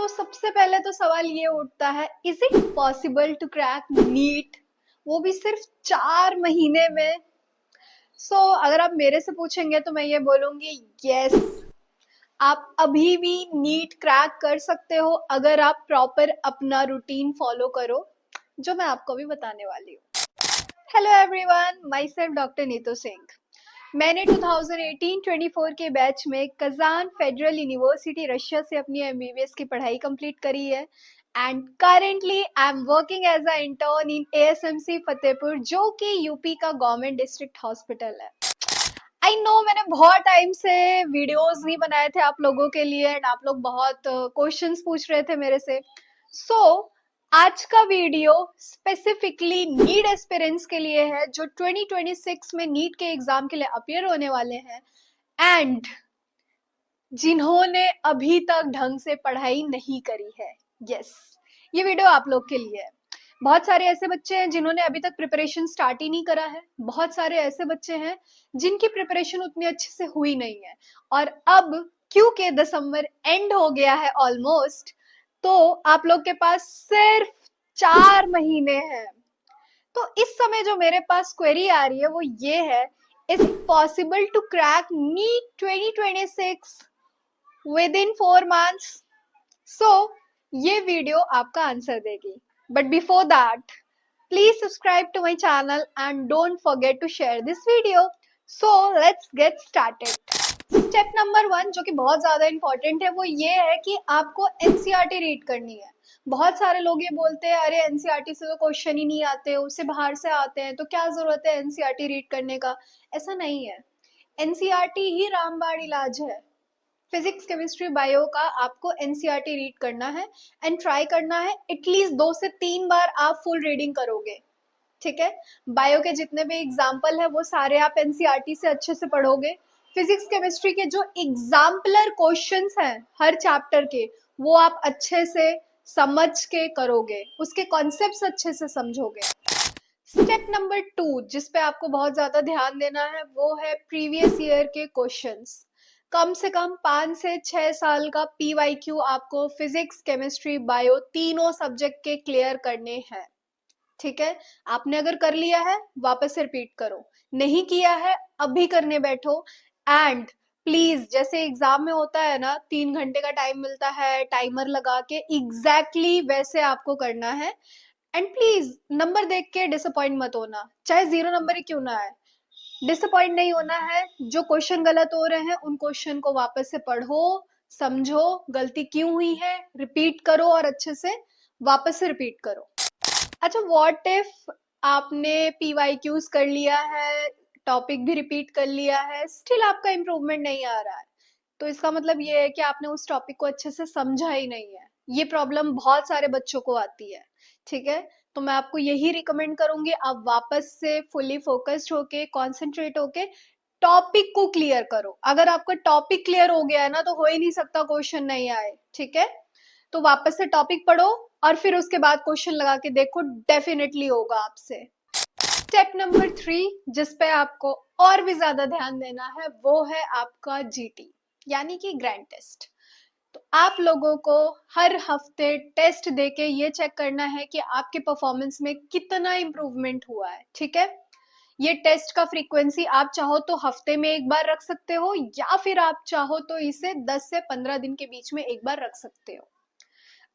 तो सबसे पहले तो सवाल ये उठता है, is it possible to crack NEET, वो भी सिर्फ 4 महीने में। अगर आप मेरे से पूछेंगे तो मैं ये बोलूंगी, यस, आप अभी भी नीट क्रैक कर सकते हो अगर आप प्रॉपर अपना रूटीन फॉलो करो, जो मैं आपको भी बताने वाली हूँ। Hello everyone, my self doctor Neetu Singh. मैंने 2018-24 के बैच में कजान फेडरल यूनिवर्सिटी रशिया से अपनी एमबीबीएस की पढ़ाई कंप्लीट करी है and currently I am working as a intern in ASMC Fatehpur, जो कि यूपी का गवर्नमेंट डिस्ट्रिक्ट हॉस्पिटल है। आई नो मैंने बहुत टाइम से वीडियोस नहीं बनाए थे आप लोगों के लिए एंड आप लोग बहुत क्वेश्चंस पूछ रहे थे मेरे से। आज का वीडियो स्पेसिफिकली नीट एस्पिरेंट्स के लिए है जो 2026 में नीट के एग्जाम के लिए अपियर होने वाले हैं एंड जिन्होंने अभी तक ढंग से पढ़ाई नहीं करी है। यस, ये वीडियो आप लोग के लिए है। बहुत सारे ऐसे बच्चे हैं जिन्होंने अभी तक प्रिपरेशन स्टार्ट ही नहीं करा है, बहुत सारे ऐसे बच्चे हैं जिनकी प्रिपरेशन उतनी अच्छे से हुई नहीं है, और अब क्योंकि दिसंबर एंड हो गया है ऑलमोस्ट, तो आप लोग के पास सिर्फ 4 महीने हैं। तो इस समय जो मेरे पास क्वेरी आ रही है वो ये है, is it possible to crack NEET 2026 within 4 months? ये वीडियो आपका आंसर देगी, but before that please subscribe to my channel and don't forget to share this video. So let's get started. Step number 1 जो कि बहुत ज्यादा important है वो ये है कि आपको एनसीईआरटी रीड करनी है। बहुत सारे लोग ये बोलते हैं, अरे एनसीईआरटी से तो क्वेश्चन ही नहीं आते, उससे बाहर से आते हैं, तो क्या जरूरत है एनसीईआरटी रीड करने का। ऐसा नहीं है, एनसीईआरटी ही रामबाण इलाज है। फिजिक्स केमिस्ट्री बायो का आपको एनसीईआरटी रीड करना है एंड ट्राई करना है एटलीस्ट 2 से 3 बार आप फुल रीडिंग करोगे, ठीक है। बायो के जितने भी एग्जाम्पल है वो सारे आप एनसीईआरटी से अच्छे से पढ़ोगे। फिजिक्स केमिस्ट्री के जो एग्जाम्पलर क्वेश्चंस हैं हर चैप्टर के, वो आप अच्छे से समझ के करोगे, उसके कॉन्सेप्ट्स अच्छे से समझोगे। स्टेप नंबर 2 जिस पे आपको बहुत ज्यादा ध्यान देना है वो है प्रीवियस ईयर के क्वेश्चंस। कम से कम 5 से 6 साल का पीवाईक्यू आपको फिजिक्स केमिस्ट्री बायो तीनों सब्जेक्ट के क्लियर करने हैं, ठीक है। आपने अगर कर लिया है वापस से रिपीट करो, नहीं किया है अभी करने बैठो। एंड प्लीज, जैसे एग्जाम में होता है ना 3 घंटे का टाइम मिलता है टाइमर लगा के, एग्जैक्टली वैसे आपको करना है। एंड प्लीज नंबर देख के डिसअपॉइंट मत होना, चाहे 0 नंबर ही क्यों ना आए, डिसअपॉइंट नहीं होना है। जो क्वेश्चन गलत हो रहे हैं उन क्वेश्चन को वापस से पढ़ो, समझो गलती क्यों हुई है, रिपीट करो और अच्छे से वापस से रिपीट करो। अच्छा, व्हाट इफ आपने पीवाईक्यूज कर लिया है, टॉपिक भी रिपीट कर लिया है, स्टिल आपका इंप्रूवमेंट नहीं आ रहा है, तो इसका मतलब ये है कि आपने उस टॉपिक को अच्छे से समझा ही नहीं है। ये प्रॉब्लम बहुत सारे बच्चों को आती है, ठीक है। तो मैं आपको यही रिकमेंड करूंगी, आप वापस से फुली फोकस्ड होके, कॉन्सेंट्रेट होके टॉपिक को क्लियर करो। अगर आपका टॉपिक क्लियर हो गया है ना, तो हो ही नहीं सकता क्वेश्चन नहीं आए, ठीक है। तो वापस से टॉपिक पढ़ो और फिर उसके बाद क्वेश्चन लगा के देखो, डेफिनेटली होगा आपसे। स्टेप नंबर 3 जिस पे आपको और भी ज्यादा ध्यान देना है वो है आपका जीटी, यानी कि ग्रैंड टेस्ट। तो आप लोगों को हर हफ्ते टेस्ट देके ये चेक करना है कि आपके परफॉर्मेंस में कितना इंप्रूवमेंट हुआ है, ठीक है। ये टेस्ट का फ्रीक्वेंसी आप चाहो तो हफ्ते में एक बार रख सकते हो, या फिर आप चाहो तो इसे 10 से 15 दिन के बीच में एक बार रख सकते हो।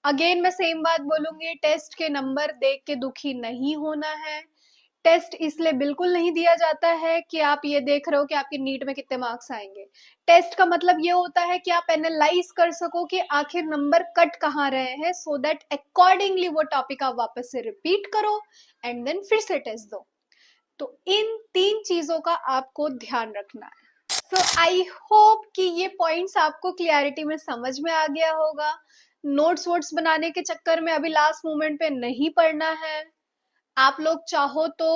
अगेन मैं सेम बात बोलूंगी, टेस्ट के नंबर देख के दुखी नहीं होना है। टेस्ट इसलिए बिल्कुल नहीं दिया जाता है कि आप ये देख रहे हो कि आपके नीट में कितने मार्क्स आएंगे। टेस्ट का मतलब ये होता है कि आप एनालाइज कर सको कि आखिर नंबर कट कहाँ रहे हैं, सो दैट अकॉर्डिंगली वो टॉपिक आप वापस से रिपीट करो एंड देन फिर से टेस्ट दो। तो इन 3 चीजों का आपको ध्यान रखना है। सो आई होप कि ये पॉइंट्स आपको क्लियरिटी में समझ में आ गया होगा। नोट्स वोट्स बनाने के चक्कर में अभी लास्ट मोमेंट पे नहीं पढ़ना है। आप लोग चाहो तो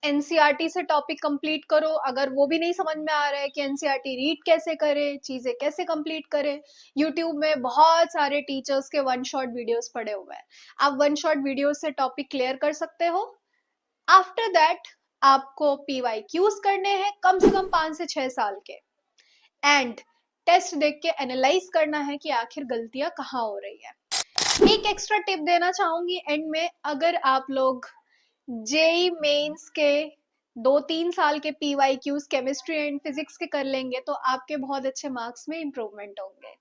एनसीईआरटी से टॉपिक कंप्लीट करो, अगर वो भी नहीं समझ में आ रहा है कि एनसीईआरटी रीड कैसे करे, चीजें कैसे कंप्लीट करे, यूट्यूब में बहुत सारे टीचर्स के 1 शॉट वीडियोस पड़े हुए हैं, आप 1 शॉट वीडियो से टॉपिक क्लियर कर सकते हो। आफ्टर दैट आपको पीवाईक्यूज करने हैं कम से कम 5 से 6 साल के, एंड टेस्ट देख के एनालाइज करना है कि आखिर गलतियां कहाँ हो रही है। एक एक्स्ट्रा टिप देना चाहूंगी एंड में, अगर आप लोग जेई मेंस के 2-3 साल के PYQs केमिस्ट्री एंड फिजिक्स के कर लेंगे तो आपके बहुत अच्छे मार्क्स में इम्प्रूवमेंट होंगे।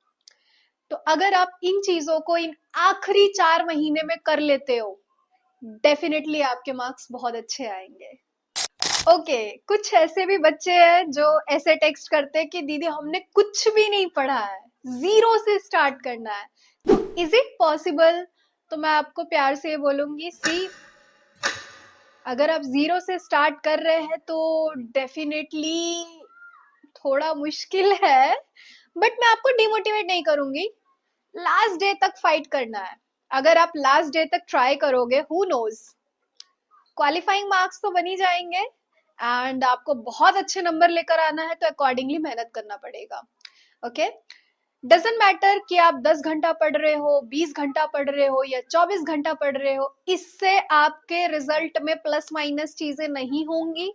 तो अगर आप इन चीजों को इन आखिरी 4 महीने में कर लेते हो, डेफिनेटली आपके मार्क्स बहुत अच्छे आएंगे। ओके, कुछ ऐसे भी बच्चे हैं जो ऐसे टेक्स्ट करते हैं कि दीदी हमने कुछ भी नहीं पढ़ा है, जीरो से स्टार्ट करना है, तो इज इट पॉसिबल? तो मैं आपको प्यार से बोलूंगी, सी, अगर आप जीरो से स्टार्ट कर रहे हैं तो डेफिनेटली थोड़ा मुश्किल है, बट मैं आपको डिमोटिवेट नहीं करूंगी। लास्ट डे तक फाइट करना है। अगर आप लास्ट डे तक ट्राई करोगे, हु नोज, क्वालिफाइंग मार्क्स तो बनी जाएंगे एंड आपको बहुत अच्छे नंबर लेकर आना है, तो अकॉर्डिंगली मेहनत करना पड़ेगा। ओके, डजेंट मैटर कि आप 10 घंटा पढ़ रहे हो, 20 घंटा पढ़ रहे हो या 24 घंटा पढ़ रहे हो, इससे आपके रिजल्ट में प्लस माइनस चीजें नहीं होंगी।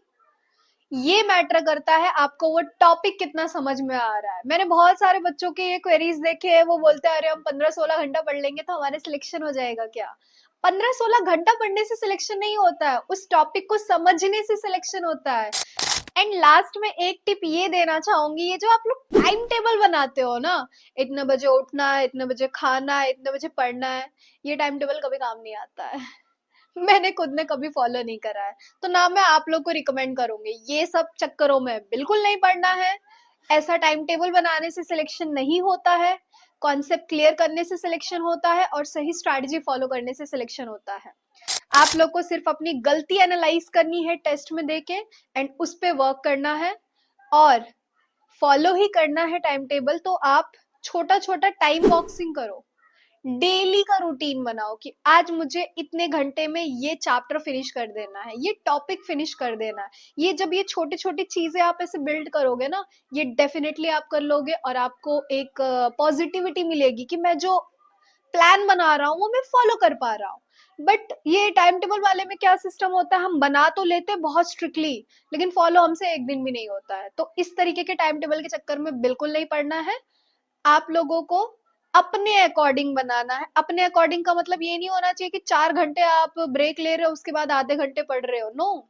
ये मैटर करता है आपको वो टॉपिक कितना समझ में आ रहा है। मैंने बहुत सारे बच्चों के ये क्वेरीज देखे हैं, वो बोलते हैं अरे हम 15-16 घंटा पढ़ लेंगे तो हमारे सिलेक्शन हो जाएगा क्या? 15-16 घंटा पढ़ने से सिलेक्शन नहीं होता है, उस टॉपिक को समझने से सिलेक्शन होता है। एंड लास्ट में एक टिप ये देना चाहूंगी, ये जो आप लोग टाइम टेबल बनाते हो ना, इतने बजे उठना है, इतने बजे खाना है, इतने बजे पढ़ना है, ये टाइम टेबल कभी काम नहीं आता है। मैंने खुद ने कभी फॉलो नहीं करा है, तो ना मैं आप लोग को रिकमेंड करूंगी। ये सब चक्करों में बिल्कुल नहीं पढ़ना है। ऐसा टाइम टेबल बनाने से सिलेक्शन नहीं होता है, कॉन्सेप्ट क्लियर करने से सिलेक्शन होता है और सही स्ट्रैटेजी फॉलो करने से सिलेक्शन होता है। आप लोग को सिर्फ अपनी गलती एनालाइज करनी है टेस्ट में देके एंड उस पे वर्क करना है और फॉलो ही करना है टाइम टेबल। तो आप छोटा छोटा टाइम बॉक्सिंग करो, डेली का रूटीन बनाओ कि आज मुझे इतने घंटे में ये चैप्टर फिनिश कर देना है, ये टॉपिक फिनिश कर देना है। ये जब ये छोटी छोटी चीजें आप ऐसे बिल्ड करोगे ना, ये डेफिनेटली आप कर लोगे और आपको एक पॉजिटिविटी मिलेगी कि मैं जो प्लान बना रहा हूँ वो मैं फॉलो कर पा रहा हूँ। बट ये टाइम टेबल वाले में क्या सिस्टम होता है, हम बना तो लेते हैं बहुत स्ट्रिक्टली, लेकिन फॉलो हमसे एक दिन भी नहीं होता है। तो इस तरीके के टाइम टेबल के चक्कर में बिल्कुल नहीं पड़ना है। आप लोगों को अपने अकॉर्डिंग बनाना है। अपने अकॉर्डिंग का मतलब ये नहीं होना चाहिए कि 4 घंटे आप ब्रेक ले रहे हो उसके बाद आधे घंटे पढ़ रहे हो। नो,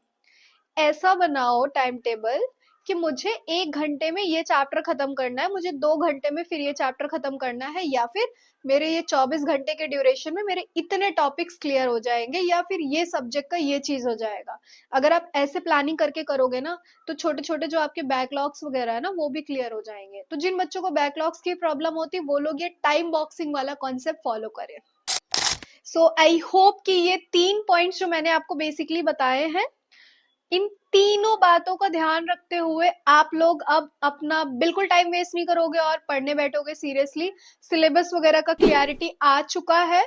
ऐसा बनाओ टाइम टेबल कि मुझे 1 घंटे में ये चैप्टर खत्म करना है, मुझे 2 घंटे में फिर ये चैप्टर खत्म करना है, या फिर मेरे ये 24 घंटे के ड्यूरेशन में मेरे इतने टॉपिक्स क्लियर हो जाएंगे, या फिर ये सब्जेक्ट का ये चीज हो जाएगा। अगर आप ऐसे प्लानिंग करके करोगे ना, तो छोटे छोटे जो आपके बैकलॉग्स वगैरह है ना, वो भी क्लियर हो जाएंगे। तो जिन बच्चों को बैकलॉग्स की प्रॉब्लम होती है, वो लोग ये टाइम बॉक्सिंग वाला कॉन्सेप्ट फॉलो करें। सो आई होप कि ये 3 पॉइंट्स जो मैंने आपको बेसिकली बताए हैं, इन तीनों बातों का ध्यान रखते हुए आप लोग अब अपना बिल्कुल टाइम वेस्ट नहीं करोगे और पढ़ने बैठोगे सीरियसली। सिलेबस वगैरह का क्लियरिटी आ चुका है,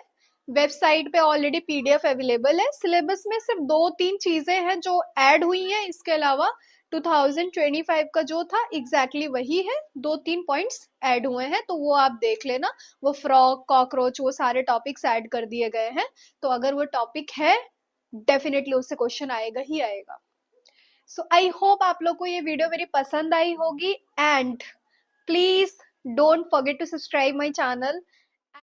वेबसाइट पे ऑलरेडी PDF अवेलेबल है। सिलेबस में सिर्फ 2-3 चीजें हैं जो ऐड हुई हैं, इसके अलावा 2025 का जो था एग्जैक्टली वही है, 2-3 पॉइंट्स ऐड हुए हैं, तो वो आप देख लेना। वो फ्रॉग, कॉकरोच, वो सारे टॉपिक्स ऐड कर दिए गए हैं। तो अगर वो टॉपिक है, डेफिनेटली उससे क्वेश्चन आएगा ही आएगा। सो आई होप आप लोग को ये वीडियो मेरी पसंद आई होगी and please don't forget to subscribe my channel.